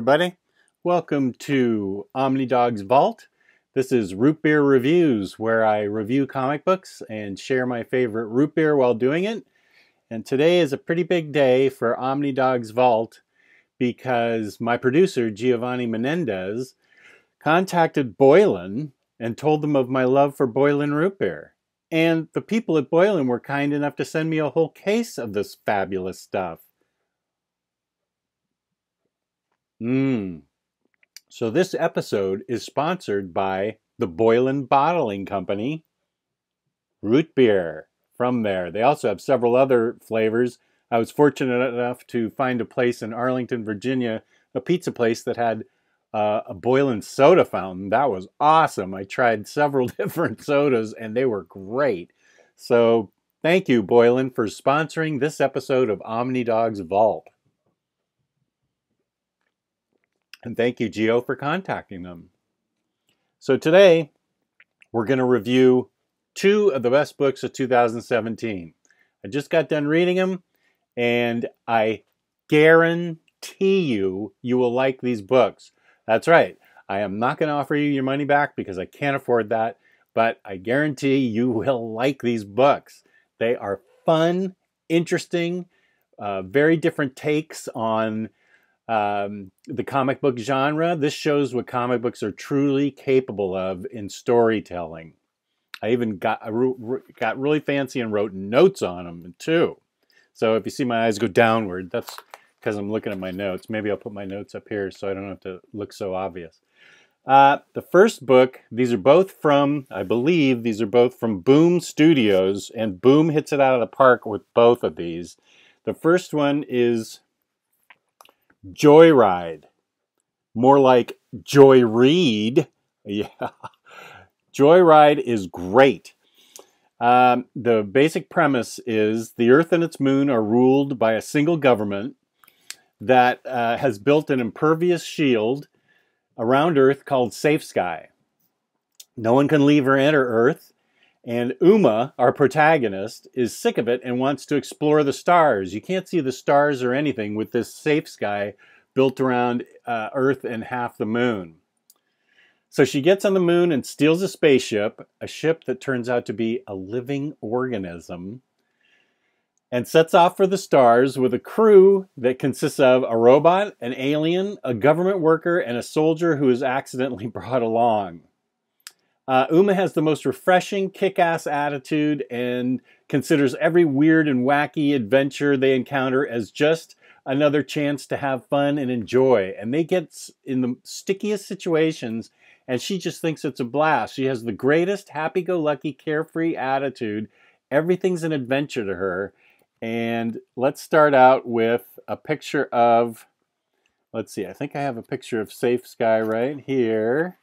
everybody. Welcome to OmniDog's Vault. This is Root Beer Reviews, where I review comic books and share my favorite root beer while doing it. And today is a pretty big day for OmniDog's Vault because my producer, Giovanni Menendez, contacted Boylan and told them of my love for Boylan root beer. And the people at Boylan were kind enough to send me a whole case of this fabulous stuff. So this episode is sponsored by the Boylan Bottling Company root beer from there. They also have several other flavors. I was fortunate enough to find a place in Arlington, Virginia, a pizza place that had a Boylan soda fountain. That was awesome. I tried several different sodas and they were great. So thank you, Boylan, for sponsoring this episode of OmniDog's Vault. And thank you, Gio, for contacting them. So today, we're going to review two of the best books of 2017. I just got done reading them, and I guarantee you will like these books. That's right. I am not going to offer you your money back because I can't afford that, but I guarantee you will like these books. They are fun, interesting, very different takes on the comic book genre. This shows what comic books are truly capable of in storytelling. I even got really fancy and wrote notes on them too. So if you see my eyes go downward, that's because I'm looking at my notes. Maybe I'll put my notes up here so I don't have to look so obvious. The first book, these are both from, I believe, these are both from Boom Studios, and Boom hits it out of the park with both of these. The first one is Joyride, more like Joyride. Yeah, Joyride is great. The basic premise is the Earth and its moon are ruled by a single government that has built an impervious shield around Earth called Safe Sky. No one can leave or enter Earth, and Uma, our protagonist, is sick of it and wants to explore the stars. You can't see the stars or anything with this Safe Sky built around Earth and half the moon. So she gets on the moon and steals a ship that turns out to be a living organism, and sets off for the stars with a crew that consists of a robot, an alien, a government worker, and a soldier who is accidentally brought along. Uma has the most refreshing, kick-ass attitude and considers every weird and wacky adventure they encounter as just another chance to have fun and enjoy. And they get in the stickiest situations, and she just thinks it's a blast. She has the greatest happy-go-lucky, carefree attitude. Everything's an adventure to her. And let's start out with a picture of, let's see, I think I have a picture of Safe Sky right here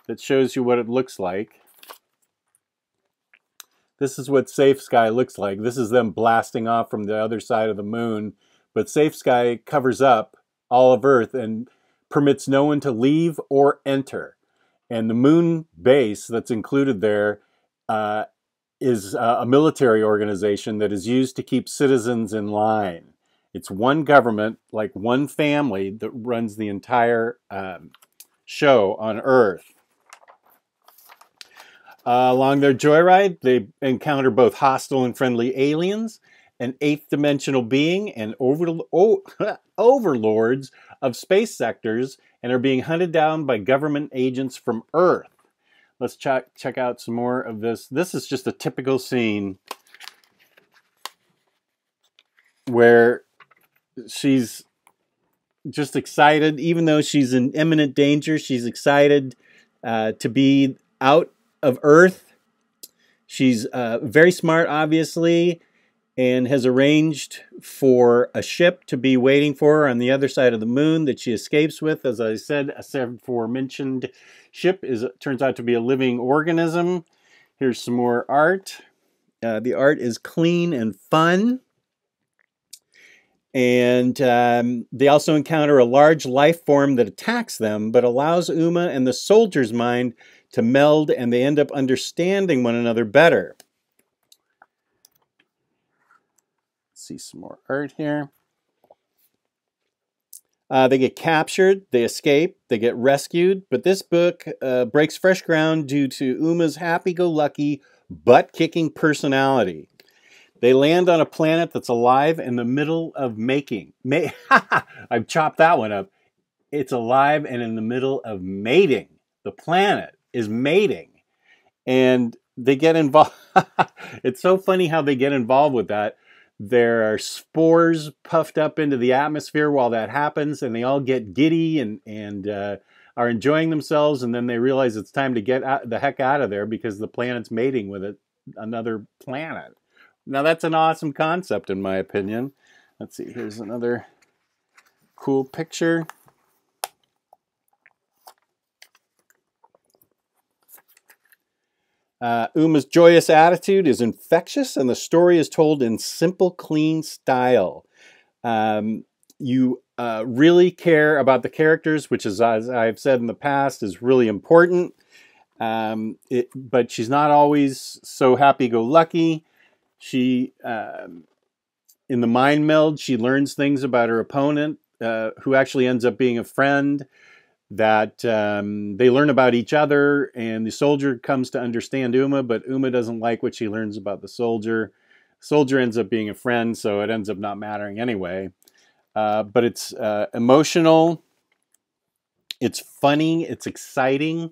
that shows you what it looks like. This is what Safe Sky looks like. This is them blasting off from the other side of the moon. But Safe Sky covers up all of Earth and permits no one to leave or enter. And the moon base that's included there is a military organization that is used to keep citizens in line. It's one government, like one family, that runs the entire show on Earth. Along their joyride, they encounter both hostile and friendly aliens, an eighth-dimensional being, and overlords of space sectors, and are being hunted down by government agents from Earth. Let's check out some more of this. This is just a typical scene where she's just excited. Even though she's in imminent danger, she's excited to be out of Earth. She's very smart, obviously, and has arranged for a ship to be waiting for her on the other side of the moon that she escapes with. As I said, aforementioned ship turns out to be a living organism. Here's some more art. The art is clean and fun. And they also encounter a large life form that attacks them, but allows Uma and the soldier's mind to meld, and they end up understanding one another better. Let's see some more art here. They get captured, they escape, they get rescued, but this book breaks fresh ground due to Uma's happy-go-lucky, butt-kicking personality. They land on a planet that's alive in the middle of making. I've chopped that one up. It's alive and in the middle of mating. The planet is mating. And they get involved. It's so funny how they get involved with that. There are spores puffed up into the atmosphere while that happens, and they all get giddy and are enjoying themselves, and then they realize it's time to get the heck out of there because the planet's mating with another planet. Now, that's an awesome concept, in my opinion. Let's see, here's another cool picture. Uma's joyous attitude is infectious, and the story is told in simple, clean style. You really care about the characters, which is, as I've said in the past, is really important. But she's not always so happy-go-lucky. She, in the mind meld, she learns things about her opponent, who actually ends up being a friend. That they learn about each other, and the soldier comes to understand Uma, but Uma doesn't like what she learns about the soldier. The soldier ends up being a friend, so it ends up not mattering anyway. But it's emotional, it's funny, it's exciting.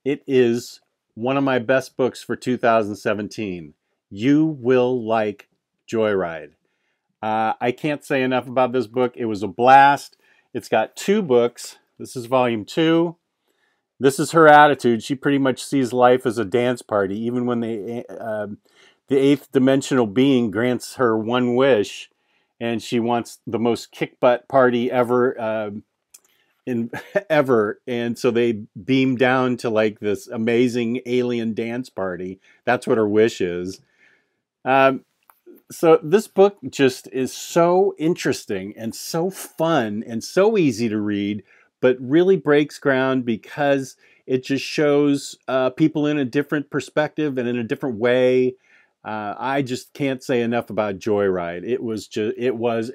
It is one of my best books for 2017. You will like Joyride. I can't say enough about this book. It was a blast. It's got 2 books. This is volume 2. This is her attitude. She pretty much sees life as a dance party, even when the 8th dimensional being grants her one wish, and she wants the most kick-butt party ever, ever. And so they beam down to like this amazing alien dance party. That's what her wish is. So this book just is so interesting and so fun and so easy to read, but really breaks ground because it just shows people in a different perspective and in a different way. I just can't say enough about Joyride. It was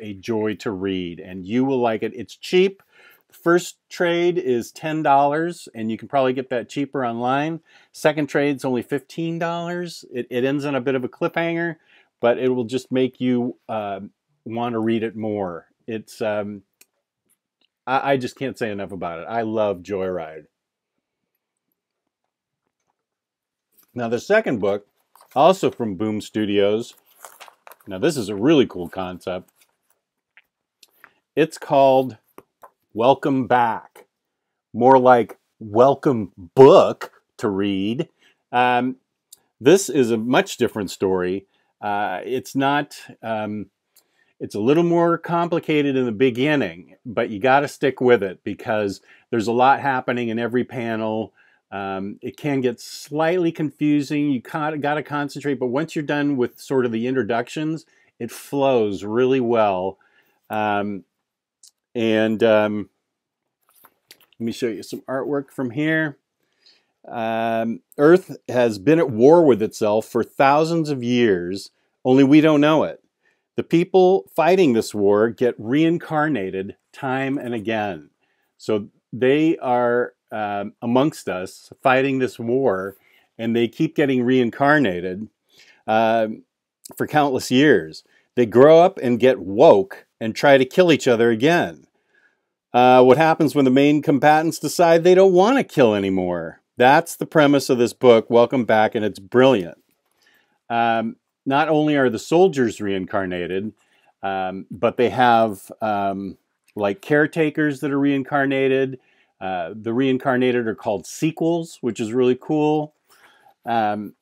a joy to read, and you will like it. It's cheap. The first trade is $10, and you can probably get that cheaper online. Second trade's only $15. It ends on a bit of a cliffhanger, but it will just make you want to read it more. It's I just can't say enough about it. I love Joyride. Now the second book, also from Boom Studios. Now this is a really cool concept. It's called Welcome Back. More like welcome book to read. This is a much different story. It's not... It's a little more complicated in the beginning, but you got to stick with it because there's a lot happening in every panel. It can get slightly confusing. You got to concentrate, but once you're done with sort of the introductions, it flows really well. Let me show you some artwork from here. Earth has been at war with itself for thousands of years, only we don't know it. The people fighting this war get reincarnated time and again. So they are amongst us fighting this war, and they keep getting reincarnated for countless years. They grow up and get woke and try to kill each other again. What happens when the main combatants decide they don't want to kill anymore? That's the premise of this book, Welcome Back, and it's brilliant. Not only are the soldiers reincarnated, but they have like caretakers that are reincarnated. The reincarnated are called sequels, which is really cool. And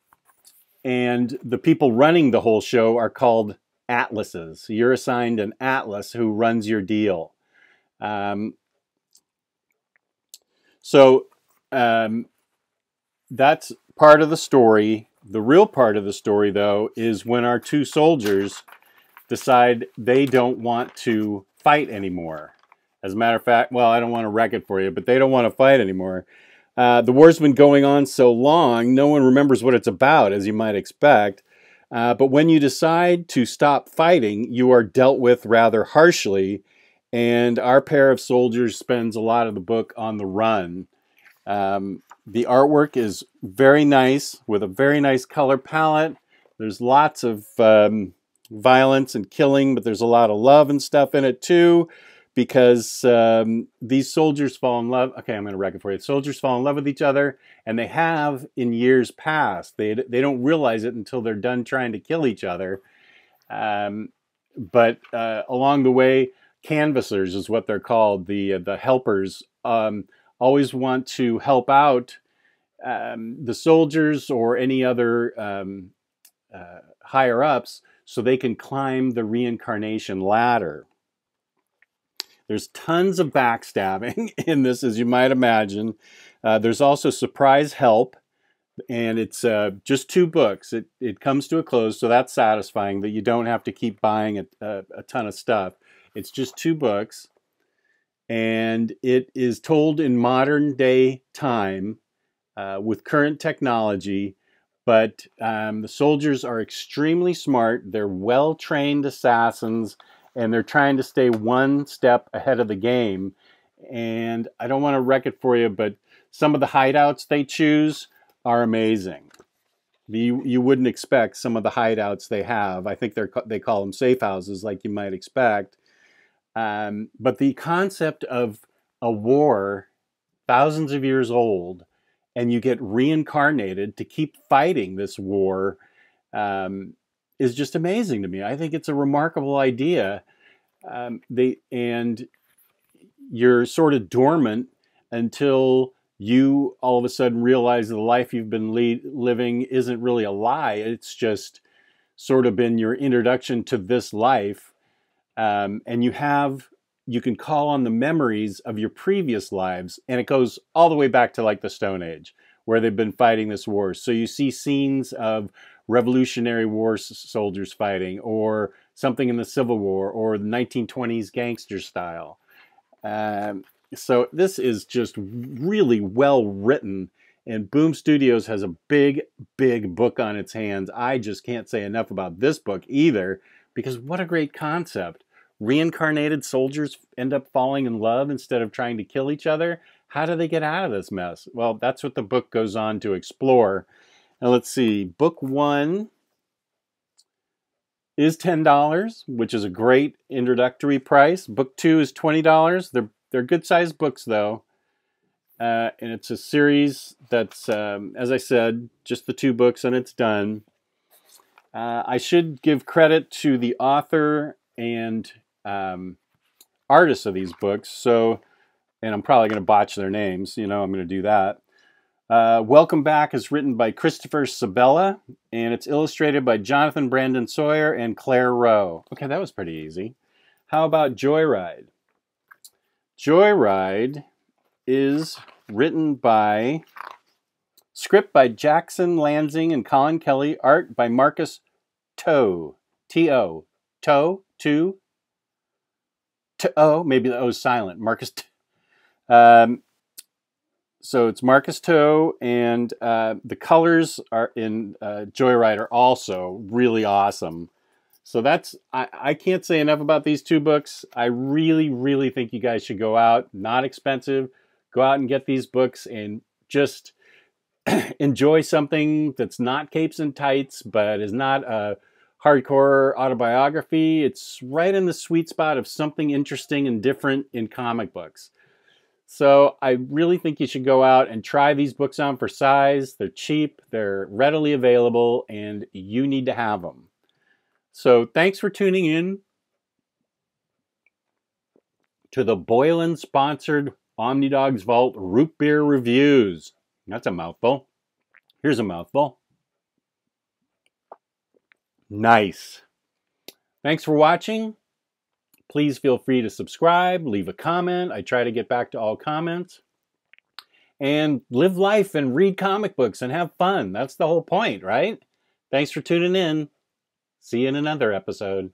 the people running the whole show are called atlases. So you're assigned an atlas who runs your deal. That's part of the story. The real part of the story, though, is when our 2 soldiers decide they don't want to fight anymore. As a matter of fact, well, I don't want to wreck it for you, but they don't want to fight anymore. The war's been going on so long, no one remembers what it's about, as you might expect. But when you decide to stop fighting, you are dealt with rather harshly, and our pair of soldiers spends a lot of the book on the run. The artwork is very nice with a very nice color palette. There's lots of violence and killing, but there's a lot of love and stuff in it too, because these soldiers fall in love. Okay, I'm going to wreck it for you. Soldiers fall in love with each other, and they have in years past. They don't realize it until they're done trying to kill each other. But along the way, canvassers is what they're called. The helpers always want to help out the soldiers or any other higher ups so they can climb the reincarnation ladder. There's tons of backstabbing in this, as you might imagine. There's also surprise help. And it's just 2 books. It comes to a close, so that's satisfying that you don't have to keep buying a ton of stuff. It's just 2 books, and it is told in modern day time with current technology, but the soldiers are extremely smart. They're well-trained assassins, and they're trying to stay one step ahead of the game. And I don't want to wreck it for you, but some of the hideouts they choose are amazing. You wouldn't expect some of the hideouts they have. I think they call them safe houses, like you might expect. But the concept of a war thousands of years old, and you get reincarnated to keep fighting this war, is just amazing to me. I think it's a remarkable idea. And you're sort of dormant until you all of a sudden realize the life you've been living isn't really a lie. It's just sort of been your introduction to this life. And you can call on the memories of your previous lives, and it goes all the way back to like the Stone Age, where they've been fighting this war. So you see scenes of Revolutionary War soldiers fighting, or something in the Civil War, or the 1920s gangster style. So this is just really well written, and Boom Studios has a big, big book on its hands. I just can't say enough about this book either, because what a great concept. Reincarnated soldiers end up falling in love instead of trying to kill each other. How do they get out of this mess? Well, that's what the book goes on to explore. Now let's see, book 1 is $10, which is a great introductory price. Book 2 is $20. They're good-sized books, though. And it's a series that's, as I said, just the 2 books and it's done. I should give credit to the author and artists of these books. And I'm probably going to botch their names. I'm going to do that. Welcome Back is written by Christopher Sabella, and it's illustrated by Jonathan Brandon Sawyer and Claire Rowe. Okay, that was pretty easy. How about Joyride? Joyride is written script by Jackson Lansing and Colin Kelly, art by Marcus Toe, T-O, Toe, maybe the O is silent, Marcus So it's Marcus Toe, and the colors are in Joyride are also really awesome. So I can't say enough about these 2 books. I really, really think you guys should go out. Not expensive. Go out and get these books and just enjoy something that's not capes and tights, but is not a hardcore autobiography. It's right in the sweet spot of something interesting and different in comic books. So I really think you should go out and try these books on for size. They're cheap, they're readily available, and you need to have them. So thanks for tuning in to the Boylan-sponsored Omnidogs Vault Root Beer Reviews. That's a mouthful. Here's a mouthful. Nice. Thanks for watching. Please feel free to subscribe, leave a comment. I try to get back to all comments. And live life and read comic books and have fun. That's the whole point, right? Thanks for tuning in. See you in another episode.